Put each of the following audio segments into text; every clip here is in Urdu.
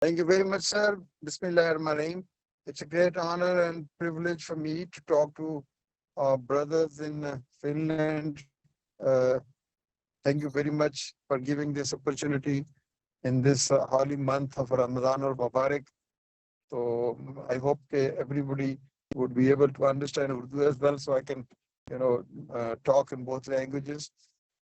Thank you very much, sir. Bismillahirrahmanirrahim. It's a great honor and privilege for me to talk to our brothers in Finland. Thank you very much for giving this opportunity in this holy month of Ramadan or Mubarak. So I hope everybody would be able to understand Urdu as well, so I can, talk in both languages.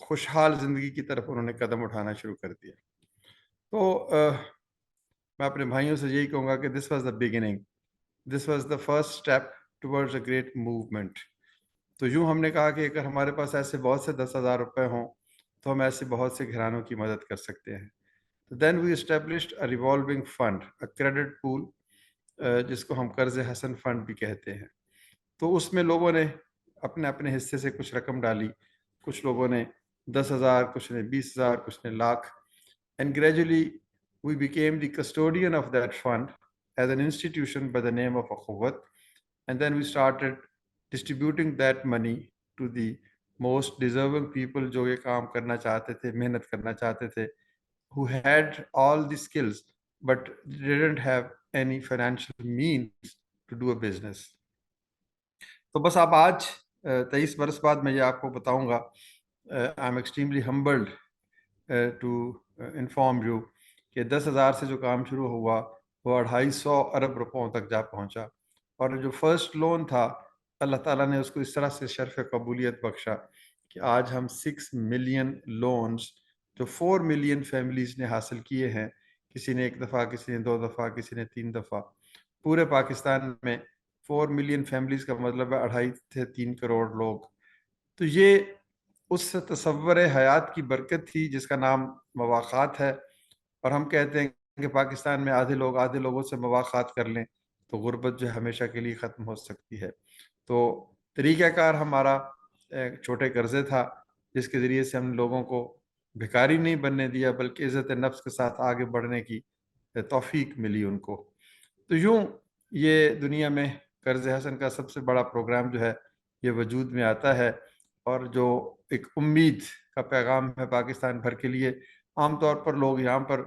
خوشحال زندگی کی طرف انہوں نے قدم اٹھانا شروع کر دیا. تو میں اپنے بھائیوں سے یہی کہوں گا کہ this was the beginning, this was the first step towards a great movement. تو یوں ہم نے کہا کہ اگر ہمارے پاس ایسے بہت سے 10,000 روپے ہوں تو ہم ایسے بہت سے گھرانوں کی مدد کر سکتے ہیں. تو then we established a revolving fund, a credit pool, جس کو ہم قرض حسن فنڈ بھی کہتے ہیں. تو اس میں لوگوں نے اپنے اپنے حصے سے کچھ رقم ڈالی, کچھ لوگوں نے 10,000, کچھ نے 20,000, کچھ نے lakh. And gradually we became the custodian of that fund as an institution by the name of Akhuwat, and then we started distributing that money to the most deserving people جو یہ کام کرنا چاہتے تھے, محنت کرنا چاہتے تھے, who had all the skills but didn't have any financial means to do a business. تو بس آپ آج 23 برس بعد میں یہ آپ کو بتاؤں گا, I am extremely humbled to inform you کہ 10,000 سے جو کام شروع ہوا وہ 250 ارب روپوں تک جا پہنچا. اور جو فرسٹ لون تھا اللہ تعالیٰ نے اس کو اس طرح سے شرف قبولیت بخشا کہ آج ہم 6 ملین لونز جو 4 ملین فیملیز نے حاصل کیے ہیں, کسی نے 1 دفعہ, کسی نے 2 دفعہ, کسی نے 3 دفعہ, پورے پاکستان میں 4 ملین فیملیز کا مطلب ہے 2.5 سے 3 کروڑ لوگ. تو یہ اس تصور حیات کی برکت تھی جس کا نام مواخات ہے. اور ہم کہتے ہیں کہ پاکستان میں آدھے لوگوں سے مواخات کر لیں تو غربت جو ہمیشہ کے لیے ختم ہو سکتی ہے. تو طریقہ کار ہمارا چھوٹے قرضے تھا جس کے ذریعے سے ہم لوگوں کو بھکاری نہیں بننے دیا بلکہ عزت نفس کے ساتھ آگے بڑھنے کی توفیق ملی ان کو. تو یوں یہ دنیا میں قرض حسن کا سب سے بڑا پروگرام جو ہے یہ وجود میں آتا ہے, اور جو ایک امید کا پیغام ہے پاکستان بھر کے لیے. عام طور پر لوگ یہاں پر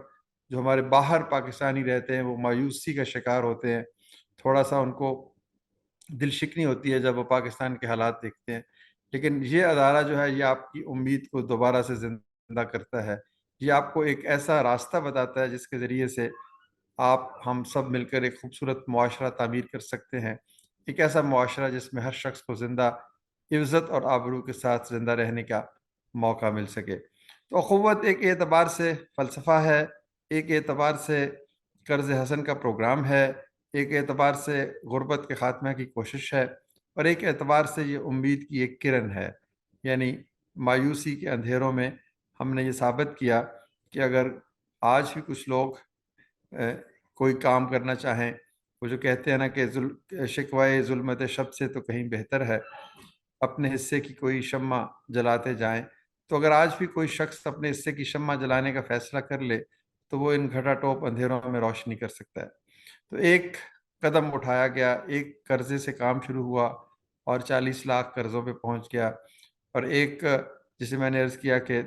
جو ہمارے باہر پاکستانی رہتے ہیں وہ مایوسی کا شکار ہوتے ہیں, تھوڑا سا ان کو دل شکنی ہوتی ہے جب وہ پاکستان کے حالات دیکھتے ہیں. لیکن یہ ادارہ جو ہے یہ آپ کی امید کو دوبارہ سے زندہ کرتا ہے. یہ آپ کو ایک ایسا راستہ بتاتا ہے جس کے ذریعے سے آپ ہم سب مل کر ایک خوبصورت معاشرہ تعمیر کر سکتے ہیں, ایک ایسا معاشرہ جس میں ہر شخص کو زندہ عزت اور آبرو کے ساتھ زندہ رہنے کا موقع مل سکے. تو اخوت ایک اعتبار سے فلسفہ ہے, ایک اعتبار سے قرض حسن کا پروگرام ہے, ایک اعتبار سے غربت کے خاتمہ کی کوشش ہے, اور ایک اعتبار سے یہ امید کی ایک کرن ہے. یعنی مایوسی کے اندھیروں میں ہم نے یہ ثابت کیا کہ اگر آج بھی کچھ لوگ کوئی کام کرنا چاہیں, وہ جو کہتے ہیں نا کہ شکوائے ظلمت شب سے تو کہیں بہتر ہے, اپنے حصے کی کوئی شمع جلاتے جائیں. تو اگر آج بھی کوئی شخص اپنے حصے کی شمع جلانے کا فیصلہ کر لے تو وہ ان گھٹا ٹوپ اندھیروں میں روشنی کر سکتا ہے. تو ایک قدم اٹھایا گیا, ایک قرضے سے کام شروع ہوا اور 40 لاکھ قرضوں پہ پہنچ گیا, اور ایک جسے میں نے عرض کیا کہ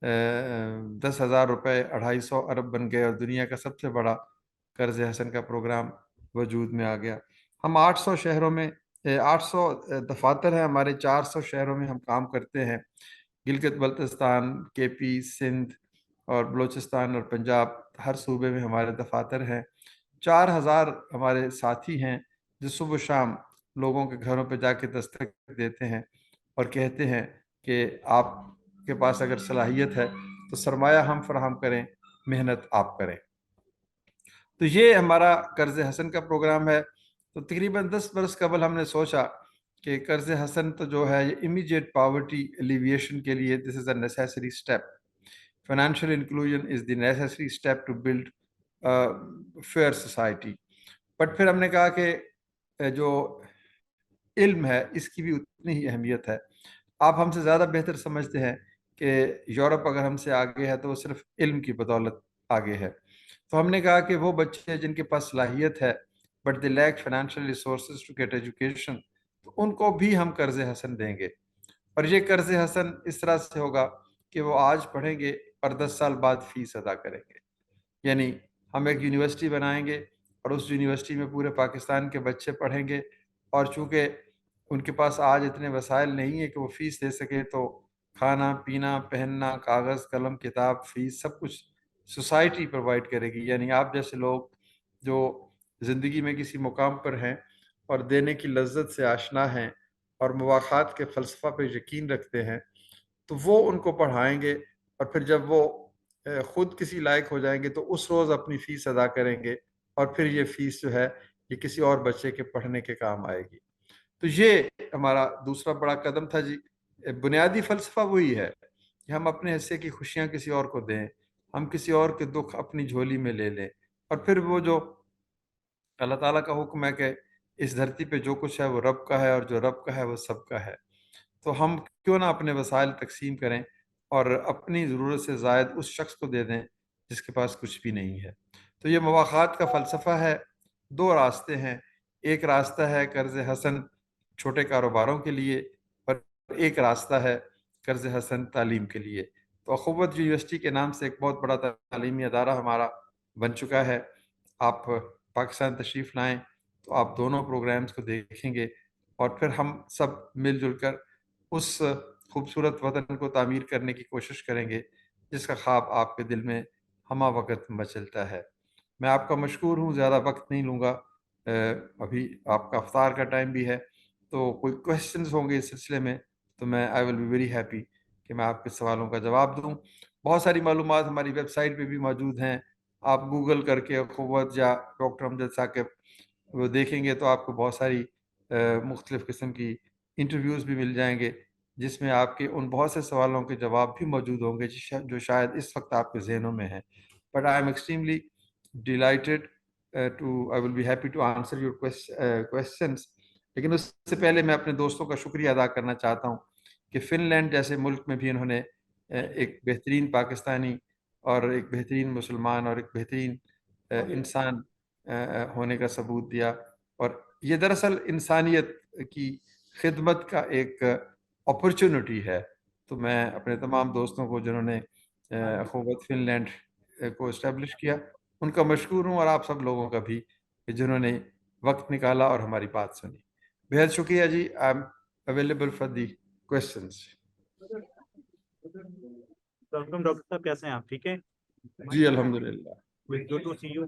10,000 روپے 250 ارب بن گئے, اور دنیا کا سب سے بڑا قرض حسن کا پروگرام وجود میں آ گیا. ہم 800 شہروں میں 800 دفاتر ہیں ہمارے, 400 شہروں میں ہم کام کرتے ہیں. گلگت بلتستان, کے پی, سندھ اور بلوچستان اور پنجاب, ہر صوبے میں ہمارے دفاتر ہیں. 4,000 ہمارے ساتھی ہیں جو صبح و شام لوگوں کے گھروں پہ جا کے دستک دیتے ہیں اور کہتے ہیں کہ آپ کے پاس اگر صلاحیت ہے تو سرمایہ ہم فراہم کریں, محنت آپ کریں. تو یہ ہمارا قرض حسن کا پروگرام ہے. تو تقریباً 10 برس قبل ہم نے سوچا کہ قرض حسن تو جو ہے یہ امیجیٹ پاورٹی ایلیویشن کے لیے this is a necessary step. Financial inclusion is the necessary step to build fair society. But پھر ہم نے کہا کہ جو علم ہے اس کی بھی اتنی ہی اہمیت ہے. آپ ہم سے زیادہ بہتر سمجھتے ہیں کہ یورپ اگر ہم سے آگے ہے تو وہ صرف علم کی بدولت آگے ہے. تو ہم نے کہا کہ وہ بچے جن کے پاس صلاحیت ہے but they lack financial resources to get education, تو ان کو بھی ہم قرض حسن دیں گے. اور یہ قرض حسن اس طرح سے ہوگا کہ وہ آج پڑھیں گے اور 10 سال بعد فیس ادا کریں گے. یعنی ہم ایک یونیورسٹی بنائیں گے اور اس یونیورسٹی میں پورے پاکستان کے بچے پڑھیں گے, اور چونکہ ان کے پاس آج اتنے وسائل نہیں ہے کہ وہ فیس دے سکے, تو کھانا پینا پہننا, کاغذ قلم کتاب فیس سب کچھ سوسائٹی پرووائڈ کرے گی. یعنی آپ جیسے لوگ جو زندگی میں کسی مقام پر ہیں اور دینے کی لذت سے آشنا ہیں اور مواخات کے فلسفہ پہ یقین رکھتے ہیں, تو وہ ان کو پڑھائیں گے، اور پھر جب وہ خود کسی لائق ہو جائیں گے تو اس روز اپنی فیس ادا کریں گے، اور پھر یہ فیس جو ہے یہ کسی اور بچے کے پڑھنے کے کام آئے گی۔ تو یہ ہمارا دوسرا بڑا قدم تھا جی۔ بنیادی فلسفہ وہی ہے کہ ہم اپنے حصے کی خوشیاں کسی اور کو دیں، ہم کسی اور کے دکھ اپنی جھولی میں لے لیں، اور پھر وہ جو اللہ تعالیٰ کا حکم ہے کہ اس دھرتی پہ جو کچھ ہے وہ رب کا ہے، اور جو رب کا ہے وہ سب کا ہے، تو ہم کیوں نہ اپنے وسائل تقسیم کریں اور اپنی ضرورت سے زائد اس شخص کو دے دیں جس کے پاس کچھ بھی نہیں ہے۔ تو یہ مواخات کا فلسفہ ہے۔ دو راستے ہیں، ایک راستہ ہے قرض حسن چھوٹے کاروباروں کے لیے، اور ایک راستہ ہے قرض حسن تعلیم کے لیے۔ تو اخوت یونیورسٹی کے نام سے ایک بہت بڑا تعلیمی ادارہ ہمارا بن چکا ہے۔ آپ پاکستان تشریف لائیں تو آپ دونوں پروگرامز کو دیکھیں گے، اور پھر ہم سب مل جل کر اس خوبصورت وطن کو تعمیر کرنے کی کوشش کریں گے جس کا خواب آپ کے دل میں ہمہ وقت مچلتا ہے۔ میں آپ کا مشکور ہوں، زیادہ وقت نہیں لوں گا، ابھی آپ کا افطار کا ٹائم بھی ہے، تو کوئی کویسچنز ہوں گے اس سلسلے میں تو میں آئی ول بی ویری ہیپی کہ میں آپ کے سوالوں کا جواب دوں۔ بہت ساری معلومات ہماری ویب سائٹ پہ بھی موجود ہیں، آپ گوگل کر کے اخوت یا ڈاکٹر امجد ثاقب وہ دیکھیں گے تو آپ کو بہت ساری مختلف قسم کی انٹرویوز بھی مل جائیں گے جس میں آپ کے ان بہت سے سوالوں کے جواب بھی موجود ہوں گے جو شاید اس وقت آپ کے ذہنوں میں ہیں۔ But I am extremely delighted I will be happy to answer your questions۔ لیکن اس سے پہلے میں اپنے دوستوں کا شکریہ ادا کرنا چاہتا ہوں کہ فن لینڈ جیسے ملک میں بھی انہوں نے ایک بہترین پاکستانی اور ایک بہترین مسلمان اور ایک بہترین انسان ہونے کا ثبوت دیا، اور یہ دراصل انسانیت کی خدمت کا ایک اپرچونٹی ہے۔ تو میں اپنے تمام دوستوں کو جنہوں نے اخوت فن لینڈ کو اسٹیبلش کیا ان کا مشکور ہوں، اور آپ سب لوگوں کا بھی کہ جنہوں نے وقت نکالا اور ہماری بات سنی۔ بہت شکریہ جی۔ I am available for the questions. Doctor صاحب کیسے ہیں آپ؟ ٹھیک ہے جی الحمدللہ۔ Good to see you.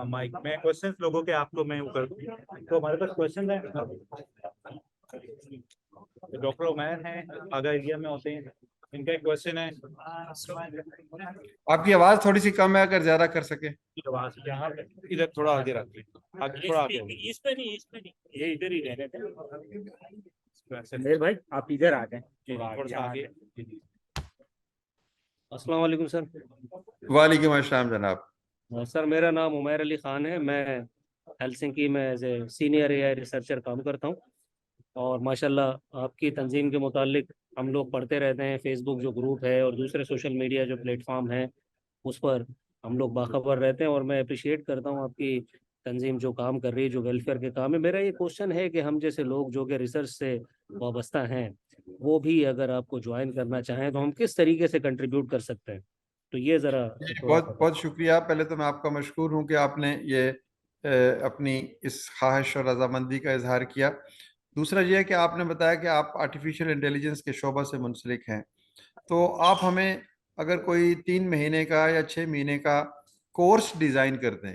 میں کوشچنس لوگوں کے آپ کو میں وہ کر دوں، تو ہمارے پاس کوشچن ہے۔ ڈاکٹر عمیر ہیں، آگا ایریا میں ہوتے ہیں، ان کا ایک کوشچن ہے۔ آپ کی آواز تھوڑی سی کم ہے، اگر زیادہ کر سکیں۔ یہاں ادھر تھوڑا آگے رکھیں، آگے تھوڑا آگے، اس پہ نہیں، یہ ادھر ہی رہنے تھے۔ بھائی آپ ادھر آ جائیں تھوڑا سا آگے۔ السلام علیکم سر۔ وعلیکم السلام جناب۔ سر میرا نام عمیر علی خان ہے، میں ہیلسنکی میں as a senior A I researcher کام کرتا ہوں، اور ماشاءاللہ آپ کی تنظیم کے متعلق ہم لوگ پڑھتے رہتے ہیں، فیس بک جو گروپ ہے اور دوسرے سوشل میڈیا جو پلیٹ فارم ہیں اس پر ہم لوگ باخبر رہتے ہیں، اور میں اپریشیٹ کرتا ہوں آپ کی تنظیم جو کام کر رہی ہے، جو ویلفیئر کے کام ہے۔ میرا یہ کوشچن ہے کہ ہم جیسے لوگ جو کہ ریسرچ سے وابستہ ہیں وہ بھی اگر آپ کو جوائن کرنا چاہیں تو ہم کس طریقے سے کنٹریبیوٹ کر سکتے ہیں؟ تو یہ ذرا بہت بہت شکریہ۔ پہلے تو میں آپ کا مشکور ہوں کہ آپ نے یہ اپنی اس خواہش اور رضامندی کا اظہار کیا۔ دوسرا یہ ہے کہ آپ نے بتایا کہ آپ آرٹیفیشل انٹیلیجنس کے شعبہ سے منسلک ہیں، تو آپ ہمیں اگر کوئی 3 مہینے کا یا 6 مہینے کا کورس ڈیزائن کر دیں،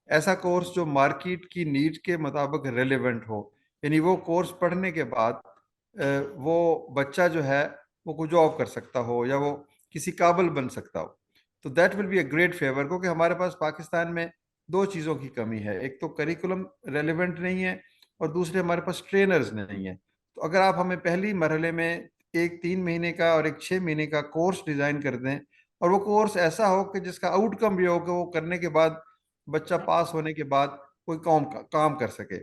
ایسا کورس جو مارکیٹ کی نیڈ کے مطابق ریلیونٹ ہو، یعنی وہ کورس پڑھنے کے بعد وہ بچہ جو ہے وہ کوئی جاب کر سکتا ہو یا وہ کسی قابل بن سکتا ہو، تو that will be a great favour. کیونکہ ہمارے پاس پاکستان میں 2 چیزوں کی کمی ہے، ایک تو کریکولم ریلیونٹ نہیں ہے، اور دوسرے ہمارے پاس ٹرینرز نہیں ہیں۔ تو اگر آپ ہمیں پہلی مرحلے میں ایک 3 مہینے کا اور ایک 6 مہینے کا کورس ڈیزائن کر دیں، اور وہ کورس ایسا ہو کہ جس کا آؤٹ کم بھی ہو کہ وہ کرنے کے بعد بچہ پاس ہونے کے بعد کوئی کام کر سکے۔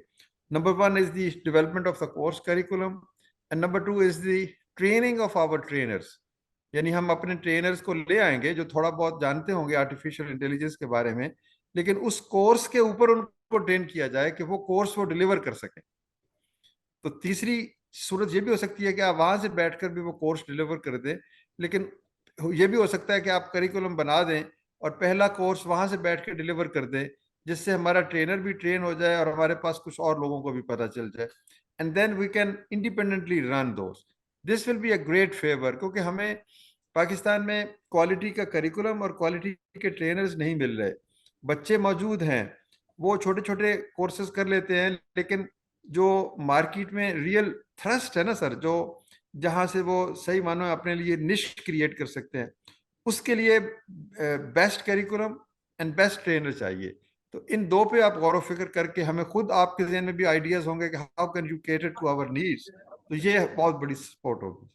Number 1 is the development of the course curriculum and number 2 is the training of our trainers۔ یعنی ہم اپنے ٹرینرز کو لے آئیں گے جو تھوڑا بہت جانتے ہوں گے آرٹیفیشل انٹیلیجنس کے بارے میں، لیکن اس کورس کے اوپر ان کو ٹرین کیا جائے کہ وہ کورس وہ ڈیلیور کر سکیں۔ تو تیسری صورت یہ بھی ہو سکتی ہے کہ آپ وہاں سے بیٹھ کر بھی وہ کورس ڈیلیور کر دیں، لیکن یہ بھی ہو سکتا ہے کہ آپ کریکولم بنا دیں اور پہلا کورس وہاں سے بیٹھ کے ڈیلیور کر دیں، جس سے ہمارا ٹرینر بھی ٹرین ہو جائے اور ہمارے پاس کچھ اور لوگوں کو بھی پتہ چل جائے، and then we can independently run those. This will be a great favour, کیونکہ ہمیں پاکستان میں کوالٹی کا کریکولم اور کوالٹی کے ٹرینرز نہیں مل رہے۔ بچے موجود ہیں، وہ چھوٹے چھوٹے کورسز کر لیتے ہیں، لیکن جو مارکیٹ میں ریئل تھرسٹ ہے نا سر، جو جہاں سے وہ صحیح معنوں میں اپنے لیے نش کریٹ کر سکتے ہیں. اس کے لیے best curriculum and best trainer چاہیے. تو ان دو پہ آپ غور و فکر کر کے ہمیں خود آپ کے ذہن میں بھی آئیڈیاز ہوں گے کہ how can you cater to our needs. تو یہ بہت بڑی سپورٹ ہوگی.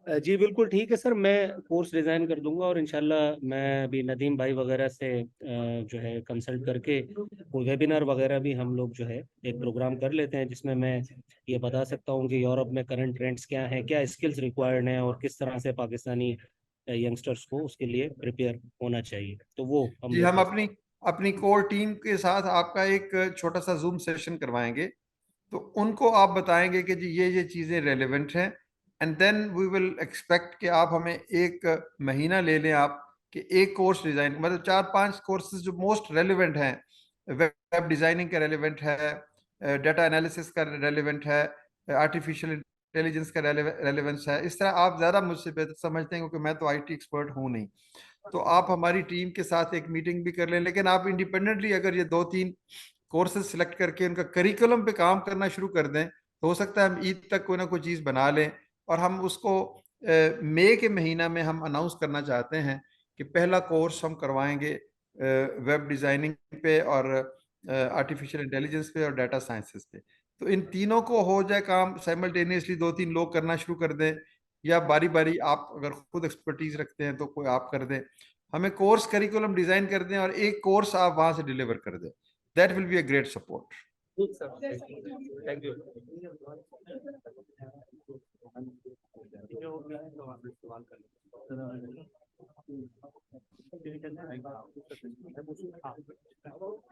جی بالکل ٹھیک ہے سر, میں کورس ڈیزائن کر دوں گا, اور انشاءاللہ میں ابھی ندیم بھائی وغیرہ سے جو ہے کنسلٹ کر کے کوئی ویبینار وغیرہ بھی ہم لوگ جو ہے ایک پروگرام کر لیتے ہیں, جس میں یہ بتا سکتا ہوں کہ یورپ میں کرنٹ ٹرینڈس کیا ہیں, کیا اسکلز ریکوائرڈ ہیں, اور کس طرح سے پاکستانی ینگسٹرس کو اس کے لیے پریپیئر ہونا چاہیے. تو وہ جی ہم لوگ اپنی کور ٹیم کے ساتھ آپ کا ایک چھوٹا سا زوم سیشن کروائیں گے, تو ان کو آپ بتائیں گے کہ جی یہ چیزیں ریلیونٹ ہیں, and then we will expect کہ آپ ہمیں ایک مہینہ لے لیں آپ کہ ایک کورس ڈیزائن, مطلب 4-5 کورسز جو موسٹ ریلیونٹ ہیں, ویب ڈیزائننگ کا ریلیونٹ ہے, ڈیٹا انالیسس کا ریلیونٹ ہے, آرٹیفیشیل انٹیلیجنس کا ریلیونس ہے. اس طرح آپ زیادہ مجھ سے بہتر سمجھتے ہیں کیونکہ میں تو IT ایکسپرٹ ہوں نہیں. تو آپ ہماری ٹیم کے ساتھ ایک میٹنگ بھی کر لیں, لیکن آپ انڈیپینڈنٹلی اگر یہ 2-3 کورسز سلیکٹ کر کے ان کا کریکولم پہ کام کرنا شروع کر دیں تو ہو سکتا ہے ہم عید تک کوئی نہ کوئی چیز بنا لیں, اور ہم اس کو مئی کے مہینہ میں ہم اناؤنس کرنا چاہتے ہیں کہ پہلا کورس ہم کروائیں گے ویب ڈیزائننگ پہ اور آرٹیفیشیل انٹیلیجنس پہ اور ڈیٹا سائنسز پہ. تو ان تینوں کو ہو جائے کام سائملٹینیسلی, 2-3 لوگ کرنا شروع کر دیں, یا باری باری آپ اگر خود ایکسپرٹیز رکھتے ہیں تو کوئی آپ کر دیں, ہمیں کورس کریکولم ڈیزائن کر دیں اور ایک کورس آپ وہاں سے ڈیلیور کر دیں. That will be a great support. Thank you.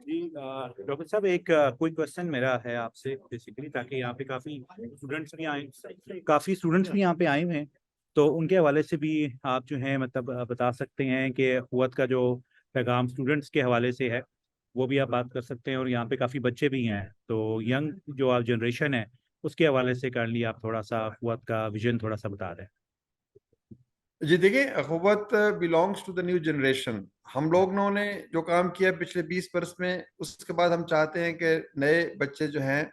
جی ڈاکٹر صاحب, ایک کوئی کوشچن میرا ہے آپ سے بیسیکلی, تاکہ یہاں پہ کافی اسٹوڈنٹس بھی یہاں پہ آئے ہوئے ہیں, تو ان کے حوالے سے بھی آپ جو ہیں مطلب بتا سکتے ہیں کہ قوت کا جو پیغام اسٹوڈنٹس کے حوالے سے ہے وہ بھی آپ بات کر سکتے ہیں, اور یہاں پہ کافی بچے بھی ہیں, تو ینگ جو آپ جنریشن ہے اس کے حوالے سے کائنڈلی آپ تھوڑا سا قوت کا ویژن تھوڑا سا بتا دیں. جی دیکھیں, اخوت belongs to the new generation. ہم لوگوں نے جو کام کیا پچھلے 20 برس میں, اس کے بعد ہم چاہتے ہیں کہ نئے بچے جو ہیں,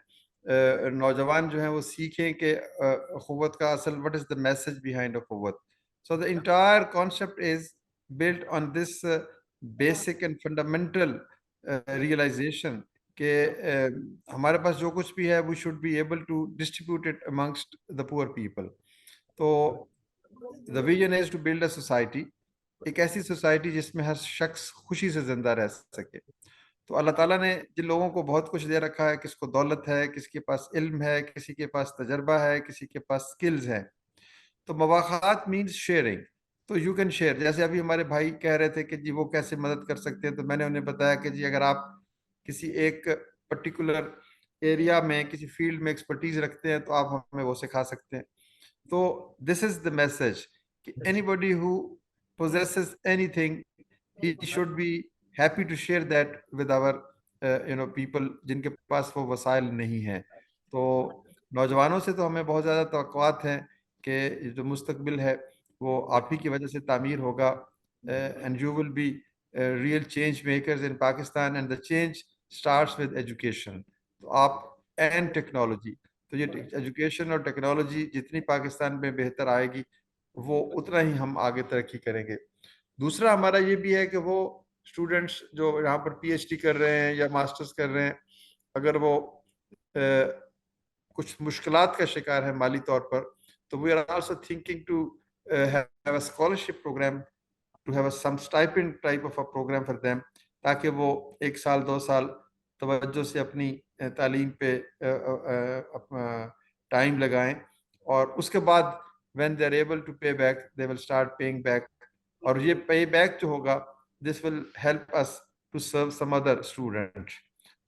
نوجوان جو ہیں, وہ سیکھیں کہ اخوت کا اصل what is the message behind اخوت. So the entire concept is built on this basic and fundamental realization کہ ہمارے پاس جو کچھ بھی ہے we should be able to distribute it amongst the poor people. تو the vision is to build a society, ایک ایسی سوسائٹی جس میں ہر شخص خوشی سے زندہ رہ سکے. تو اللہ تعالیٰ نے جن لوگوں کو بہت کچھ دے رکھا ہے, کس کو دولت ہے, کسی کے پاس علم ہے, کسی کے پاس تجربہ ہے, کسی کے پاس سکلز ہیں, تو مواخات مینز شیئرنگ. تو یو کین شیئر. جیسے ابھی ہمارے بھائی کہہ رہے تھے کہ جی وہ کیسے مدد کر سکتے ہیں, تو میں نے انہیں بتایا کہ جی اگر آپ کسی ایک پرٹیکولر ایریا میں کسی فیلڈ میں ایکسپرٹیز رکھتے ہیں تو آپ ہمیں وہ سکھا سکتے ہیں. تو دس از دا میسج کہ anybody who possesses anything, he should be happy to share that with our people جن کے پاس وہ وسائل نہیں ہیں. تو نوجوانوں سے تو ہمیں بہت زیادہ توقعات ہیں کہ جو مستقبل ہے وہ آپ ہی کی وجہ سے تعمیر ہوگا, and you will be real change makers in Pakistan, and the change starts with education. تو آپ and technology, تو یہ ایجوکیشن اور ٹیکنالوجی جتنی پاکستان میں بہتر آئے گی وہ اتنا ہی ہم آگے ترقی کریں گے. دوسرا ہمارا یہ بھی ہے کہ وہ اسٹوڈنٹس جو یہاں پر PhD کر رہے ہیں یا ماسٹرز کر رہے ہیں, اگر وہ کچھ مشکلات کا شکار ہے مالی طور پر, تو we are also thinking to have a scholarship program, to have some stipend type of a program for them, تاکہ وہ 1 سال 2 سال توجہ سے اپنی تعلیم پہ ٹائم لگائیں, اور اس کے بعد when they are able to pay back, they will start paying back. اور یہ pay back جو ہوگا, this will help us to serve some other student.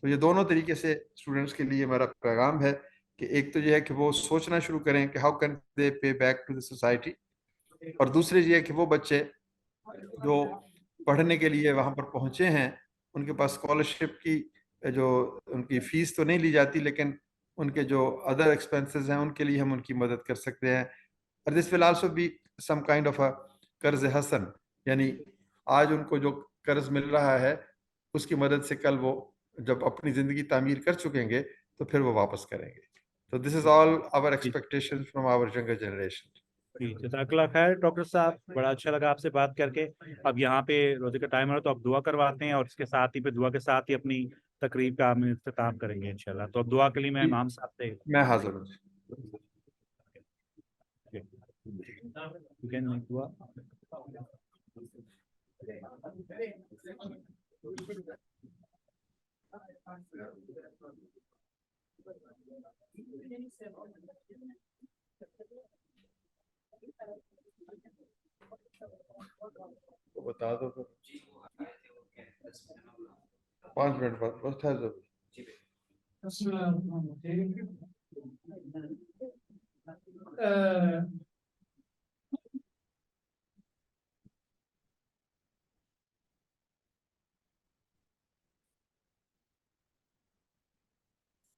تو یہ دونوں طریقے سے اسٹوڈنٹس کے لیے میرا پیغام ہے کہ ایک تو یہ ہے کہ وہ سوچنا شروع کریں کہ how can they pay back to the society, اور دوسرے یہ ہے کہ وہ بچے جو پڑھنے کے لیے وہاں پر پہنچے ہیں ان کے پاس اسکالرشپ کی جو ان کی فیس تو نہیں لی جاتی, لیکن ان کے جو ادر ایکسپینسز ہیں ان کے لیے ہم ان کی مدد کر سکتے ہیں. اور this will also be some kind of a قرض حسن, یعنی آج ان کو جو قرض مل رہا ہے اس کی مدد سے کل وہ جب اپنی زندگی تعمیر کر چکیں گے تو پھر وہ واپس کریں گے. So this is all our expectations from our younger generation. جی جزاک اللہ خیر ڈاکٹر صاحب, بڑا اچھا لگا آپ سے بات کر کے. اب یہاں پہ روزے کا ٹائم ہے تو اب دعا کرواتے ہیں, اور اس کے ساتھ ہی پھر دعا کے ساتھ ہی اپنی تقریب کا ہم اختتام کریں گے انشاءاللہ. تو اب دعا کے لیے میں امام صاحب سے میں حاضر ہوں. دعا. بتا دو 5 منٹ بعد بس ٹھہر جاؤ. بسم الله الرحمن الرحيم.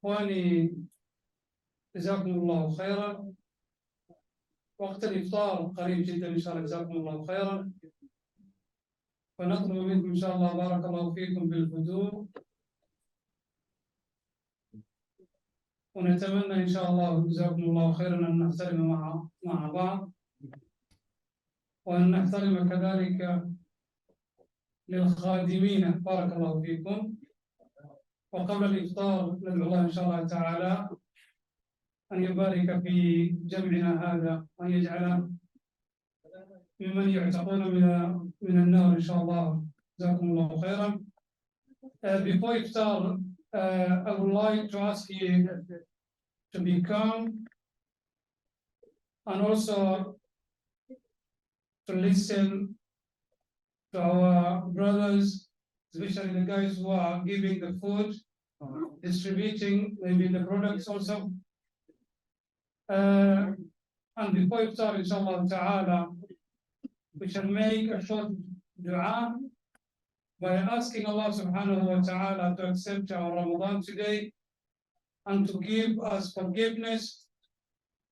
إخواني جزاكم الله خيرا. وقت الإفطار قريب جدا إن شاء الله, جزاكم الله خيرا. فنطلب منكم إن شاء الله بارك الله فيكم بالهدوء, ونتمنى إن شاء الله جزاكم الله خيرا أن نحترم مع بعض, وأن نحترم كذلك للخادمين بارك الله فيكم. وقبل الإفطار ندعو الله إن شاء الله تعالى أن يبارك في جمعنا هذا, وأن يجعل ممن يعتقون من النار إن شاء الله. جزاكم الله خيرا. Before iftar, I would like to ask you to be calm and also to listen to our brothers, especially the guys who are giving the food, distributing maybe the products also. And before iftar, inshallah ta'ala, we shall make a short dua by asking Allah subhanahu wa ta'ala to accept our Ramadan today and to give us forgiveness.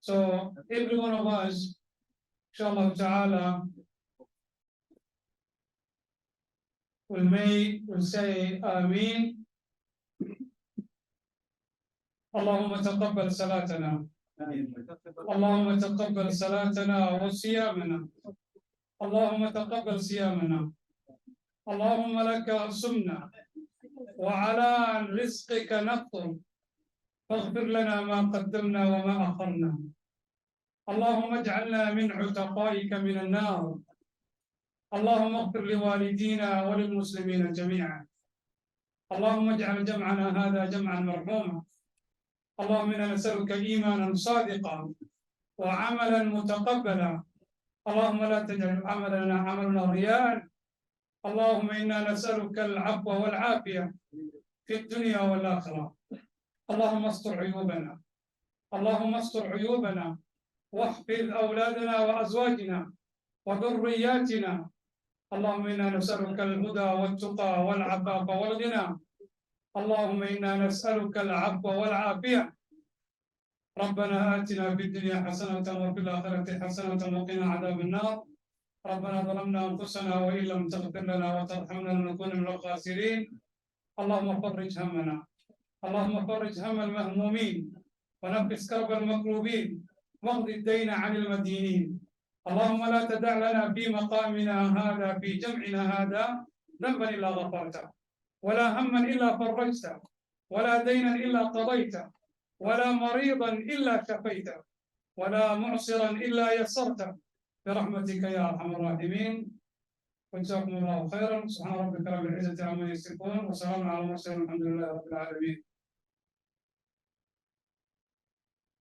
So every one of us, inshallah ta'ala, will say Ameen. Allahumma taqabbal salatana. Allahumma taqabbal salatana wa siyamana. Allahumma taqabbal siyamana. اللهم لك أصمنا وعلى رزقك نفطر فاغفر لنا ما قدمنا وما أخرنا. اللهم اجعلنا من عتقائك من النار. اللهم اغفر لوالدينا وللمسلمين جميعا. اللهم اجعل جمعنا هذا جمعا مرحوما. اللهم إنا نسألك إيمانا صادقا وعملا متقبلا. اللهم لا تجعل عملنا رياء. اللهم إنا نسألك العفو والعافية في الدنيا والآخرة. اللهم استر عيوبنا. اللهم استر عيوبنا واحفظ أولادنا وأزواجنا وذرياتنا. اللهم إنا نسألك الهدى والتقى والعفاف والغنى. اللهم إنا نسألك العفو والعافية. ربنا آتنا في الدنيا حسنة وفي الآخرة حسنة وقنا عذاب النار. ربنا ظلمنا أنفسنا وإن لم تغفر لنا وترحمنا لنكون من الخاسرين. اللهم فرج همنا. اللهم فرج هم المهمومين ونفس كرب المكروبين واقض الدين عن المدينين. اللهم لا تدع لنا في مقامنا هذا في جمعنا هذا ذنبا إلا غفرته, ولا هما إلا فرجته, ولا دينا إلا قضيته, ولا مريضا إلا شفيته, ولا معسرا إلا يسرته برحمتك يا أرحم الراحمين. وجزاكم الله خيرا. سبحان ربك رب العزة عما يصفون وسلام على المرسلين والحمد لله رب العالمين.